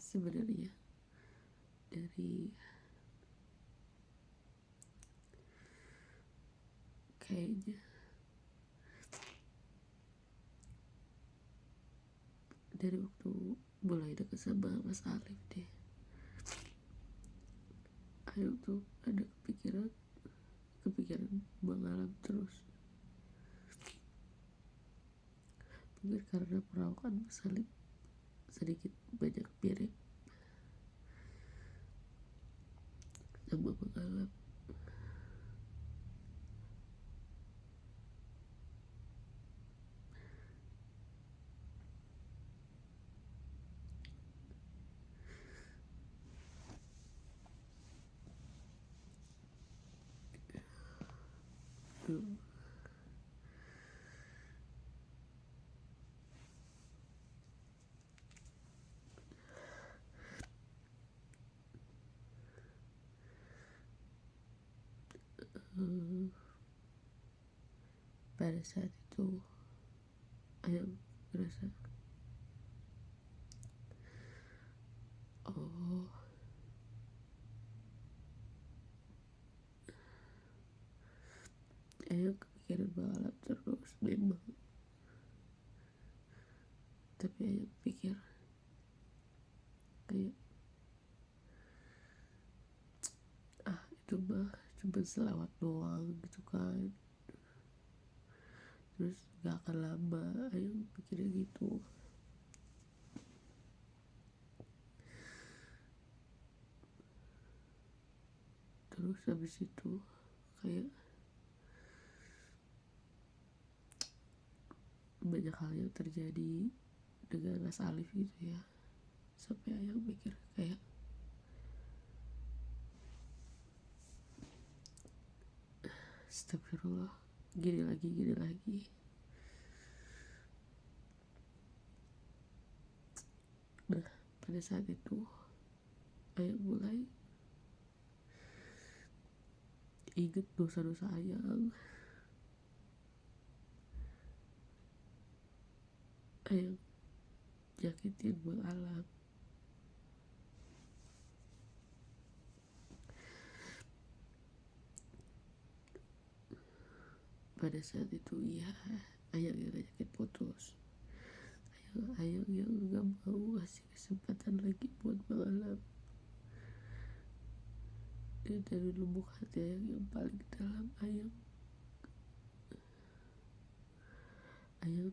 sebenarnya dari kayaknya dari waktu mulai deket sama Mas Alif deh, Ayu tuh ada kepikiran Bang Alam terus. Mungkin karena perawakan Mas Alif sedikit banyak mirip sama Bang Alam. Pada saat itu Ayu ngerasa, oh Ayu kepikiran Bang Alam terus memang. Tapi Ayu pikir kayak itu mah cuma selewat doang gitu kan, terus gak akan lama. Ayu pikirnya gitu. Terus habis itu kayak banyak hal yang terjadi dengan Mas Alif gitu ya, sampai Ayu mikir kayak astagfirullah, gini lagi. Nah, pada saat itu Ayu mulai inget dosa-dosa Ayang nyakitin Bang Alam. Pada saat itu ya Ayang yang ngajakin putus, Ayang yang gak mau ngasih kesempatan lagi buat Bang Alam. Dan dari lubuk hati Ayang yang paling dalam, Ayang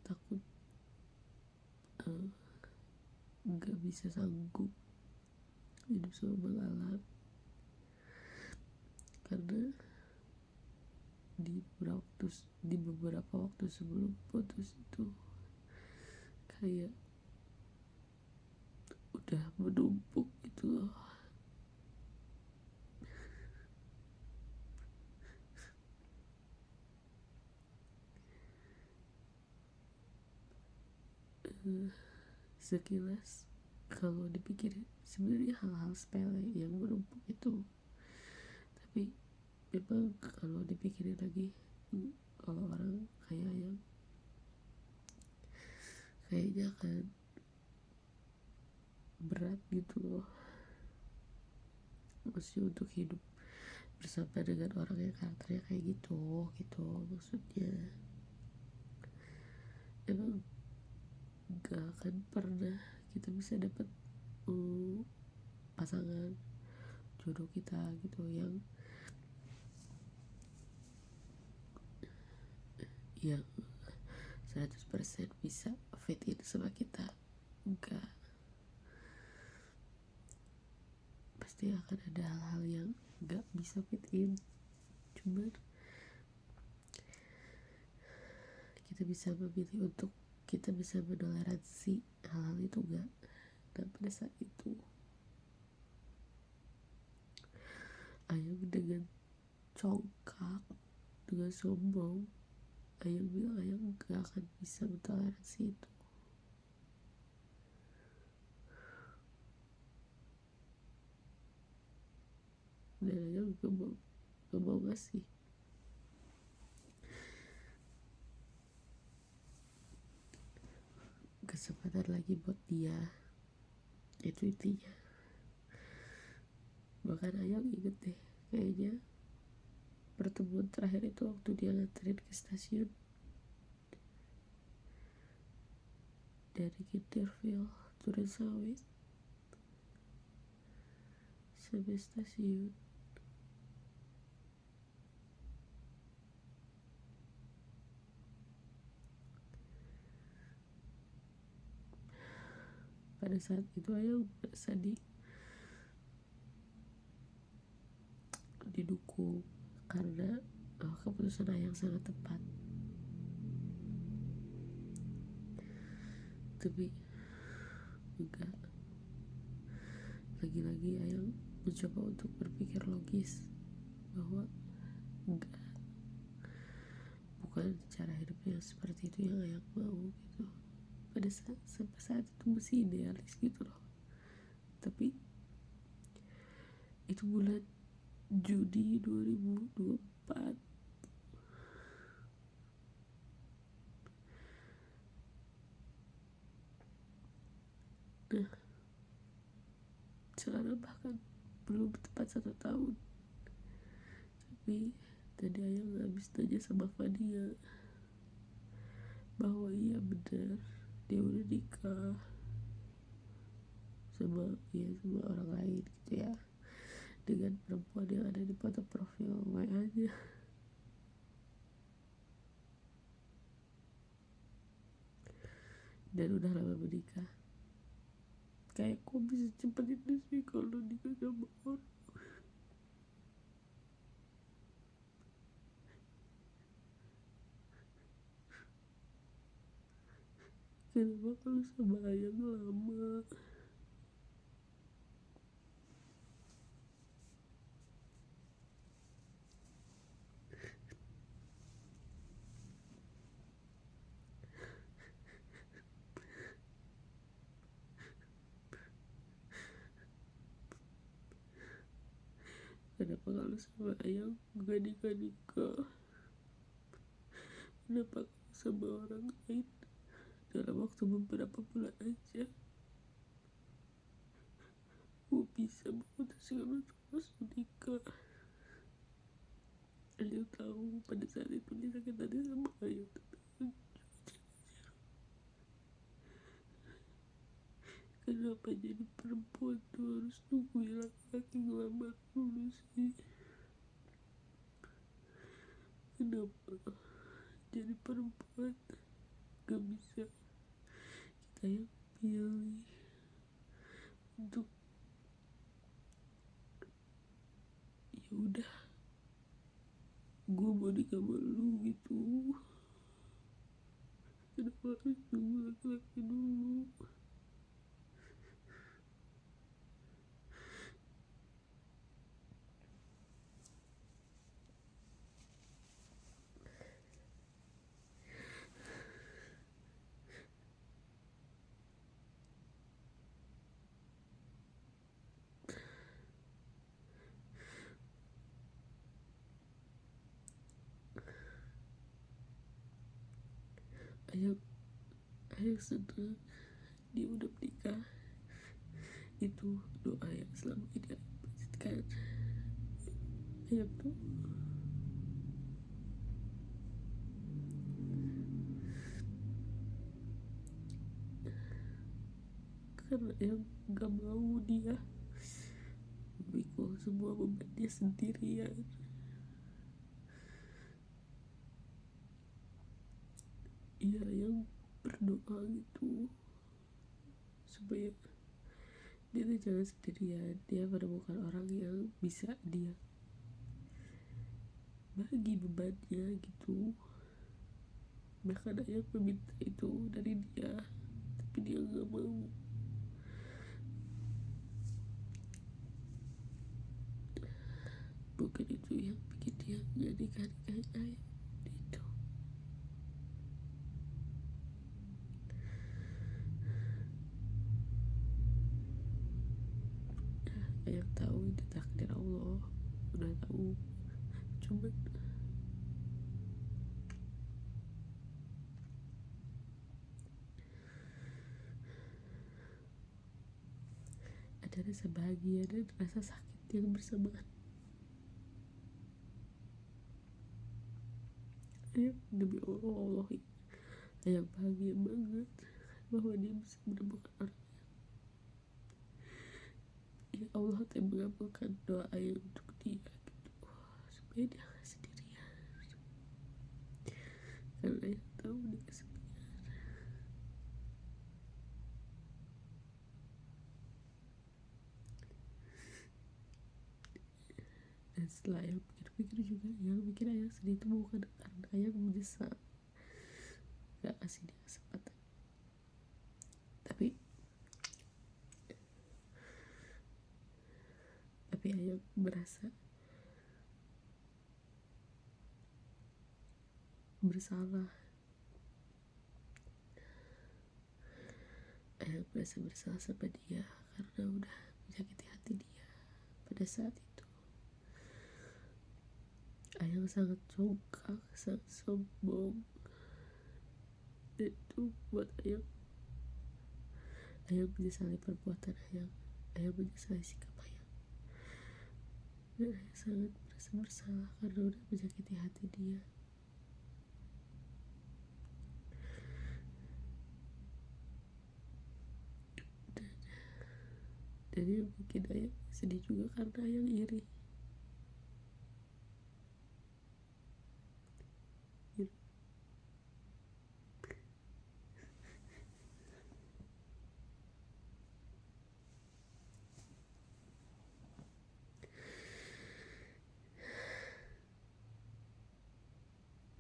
takut gak bisa sanggup hidup sama Bang Alam, karena di beberapa waktu sebelum putus itu kayak udah menumpuk gitu loh. Sekilas kalau dipikirin sebenarnya hal-hal sepele yang menumpuk itu, tapi memang kalau dipikirin lagi, kalau orang kayak yang kayaknya akan berat gitu loh, maksudnya untuk hidup bersama dengan orang yang karakternya kayak gitu maksudnya emang gak akan pernah kita bisa dapat pasangan jodoh kita gitu yang 100% bisa fit in sama kita. Enggak, pasti akan ada hal-hal yang gak bisa fit in. Cuman kita bisa memilih untuk kita bisa menoleransi hal-hal itu gak. Dan pada saat itu Ayang dengan congkak, dengan sombong, Ayang bilang Ayang gak akan bisa mentoleransi itu. Dan Ayang gak mau ngasih kesempatan lagi buat dia. Itu intinya. Bahkan Ayang inget deh, kayaknya pertemuan terakhir itu waktu dia nganterin ke stasiun dari Ginterville turun sawit sampai stasiun. Pada saat itu Ayang merasa didukung karena keputusan Ayang sangat tepat. Tapi enggak, lagi-lagi Ayang mencoba untuk berpikir logis bahwa enggak, bukan cara hidupnya seperti itu yang Ayang mau gitu. Pada sampai saat itu masih idealis gitu loh. Tapi itu bulan Juni 2024. Nah, sekarang bahkan belum tepat 1 tahun. Tapi tadi Ayang habis tanya sama Fania bahwa iya benar dia udah nikah sama orang lain gitu ya, dengan perempuan yang ada di foto profil WA-nya. Dan udah lama menikah. Kayak kok bisa cepet itu sih kalau nikah sama orang. Kenapa kalau sama Ayang lama? Kenapa kalau sama Ayang gak nikah? Kenapa kalau sama orang lain dalam waktu beberapa bulan aja gue bisa memutuskan untuk langsung nikah? Ayang tahu pada saat itu dia sakit hati sama Ayang. Kenapa jadi perempuan tuh harus nungguin laki-laki ngelamar dulu sih? Kenapa jadi perempuan gak bisa kita yang pilih untuk ya udah gue mau nikah sama lu gitu? Kenapa harus nunggu laki-laki dulu? Ayang senang dia udah menikah. Itu doa yang selama ini Ayang panjatkan. Ayang tuh karena Ayang gak mau dia memikul semua beban dia sendirian. Iya, Ayang berdoa gitu supaya dia tuh jangan sendirian, dia menemukan orang yang bisa dia bagi bebannya gitu. Bahkan Ayang meminta itu dari dia, tapi dia gak mau. Bukan itu yang bikin dia gak nikah-nikahin Ayang itu. Ayang tahu itu takdir Allah, udah tahu. Cuman ada rasa bahagia dan rasa sakit yang bersamaan. Demi Allah, Ayang bahagia banget bahwa dia bisa menemukan orang yang Allah mengabulkan doa Ayang untuk dia gitu, supaya dia gak sendirian, karena Ayang tahu dia kesepian. Dan setelah Ayang pikir-pikir juga, Ayang mikir Ayang sedih itu bukan karena Ayang menyesal gak kasih dia kesempatan, tapi Ayang merasa bersalah. Ayang merasa bersalah sama dia karena udah menyakiti hati dia pada saat itu. Ayang sangat congkak, sangat sombong, dan itu buat Ayang menyesali perbuatan Ayang menyesali sikap Ayang, dan Ayang sangat merasa bersalah karena udah menyakiti hati dia. Dan yang bikin Ayang sedih juga karena Ayang iri.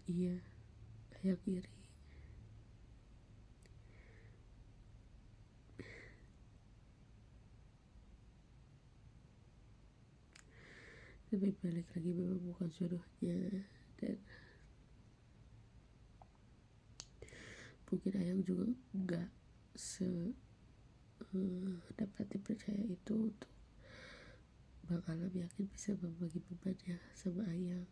Iya, Ayang iri. Tapi balik lagi memang bukan jodohnya, dan mungkin Ayang juga gak dapat dipercaya itu untuk Bang Alam yakin bisa membagi bebannya sama Ayang.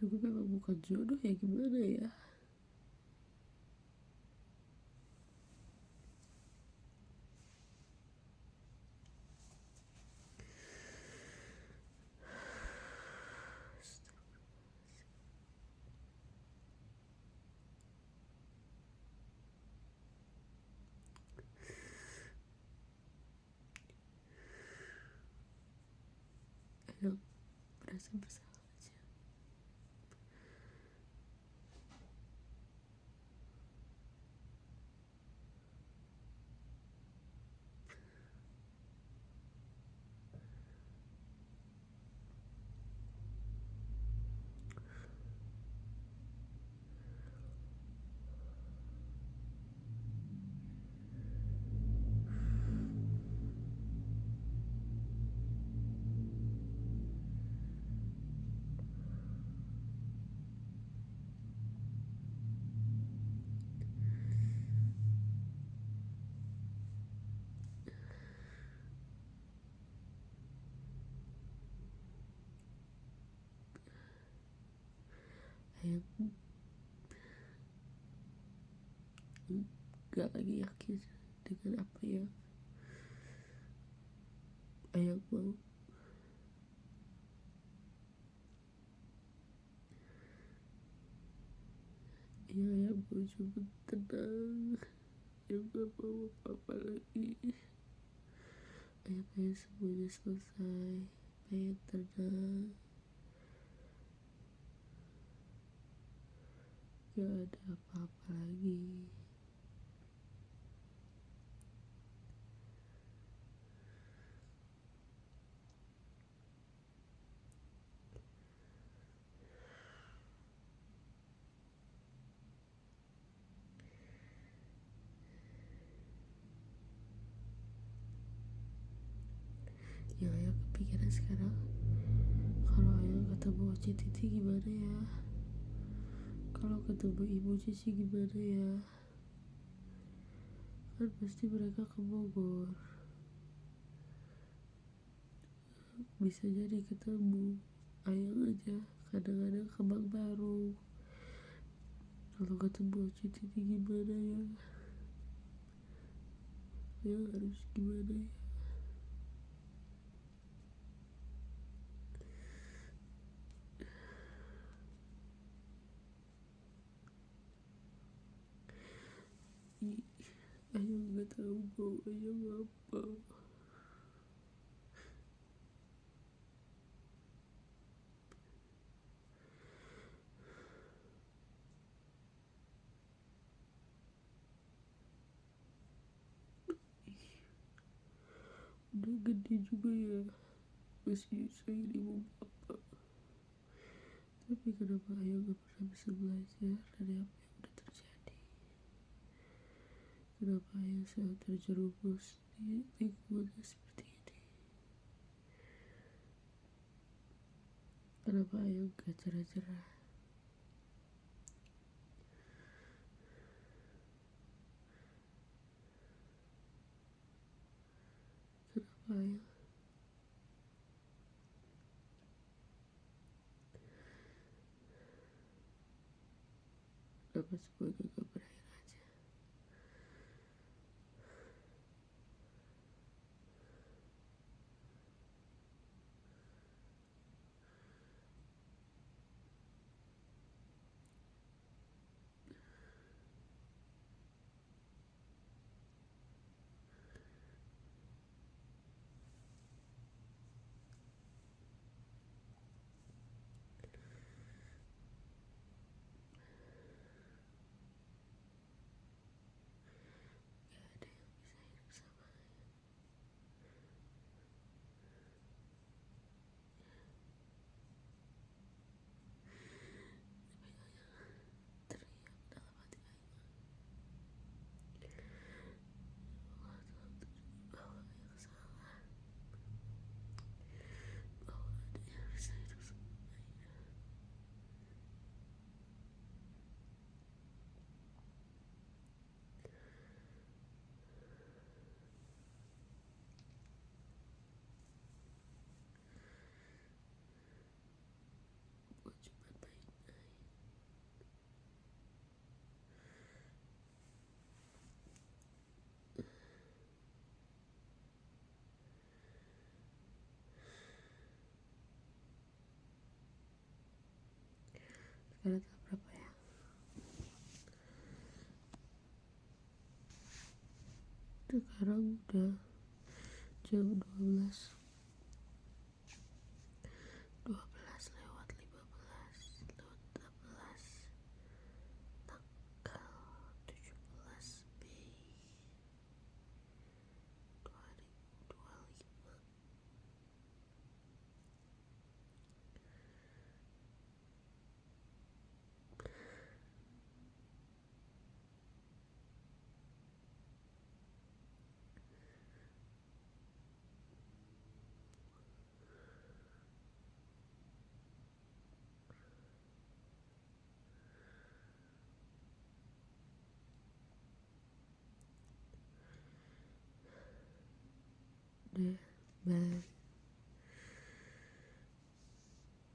Juga memang bukan jodoh, ya gimana ya. Ayang merasa bersalah aja. Ayang gak lagi yakin dengan apa yang Ayang mau. Ya, Ayang mau coba tenang. Ayang gak mau apa-apa lagi. Ayang pengen semuanya selesai, pengen tenang, gak ada apa-apa lagi. Yang Ayang kepikiran sekarang, kalau Ayang ketemu Oce Titi gimana ya, kalau ketemu Ibu Cici gimana ya, kan pasti mereka ke Bogor, bisa jadi ketemu. Ayang aja kadang-kadang ke Bank Baru, Kalau ketemu cinta gimana ya? Ya harus gimana ya? Ayah nggak tahu mau ayah apa. Udah gede juga ya, masih sayang ibu bapak. Tapi kenapa ayah nggak pernah bisa belajar dari apa yang udah terjadi? Kenapa ayah selalu terjerumus di lingkungan seperti ini? Kenapa ayah nggak cerah-cerah? Kenapa ayah? Kenapa semuanya gak berakhir aja? Gak ada yang bisa hidup sama ayah. Teriak dalam hati ayah. Allah telah tunjukkan bahwa ayah salah. Bahwa ada yang bisa hidup sama ayah. Bukan cuma baik-baik. Sekarang tanggal berapa ya? Sekarang udah jam 12 lewat 15 lewat 16, tanggal 17 Mei 2025. Udah, bye.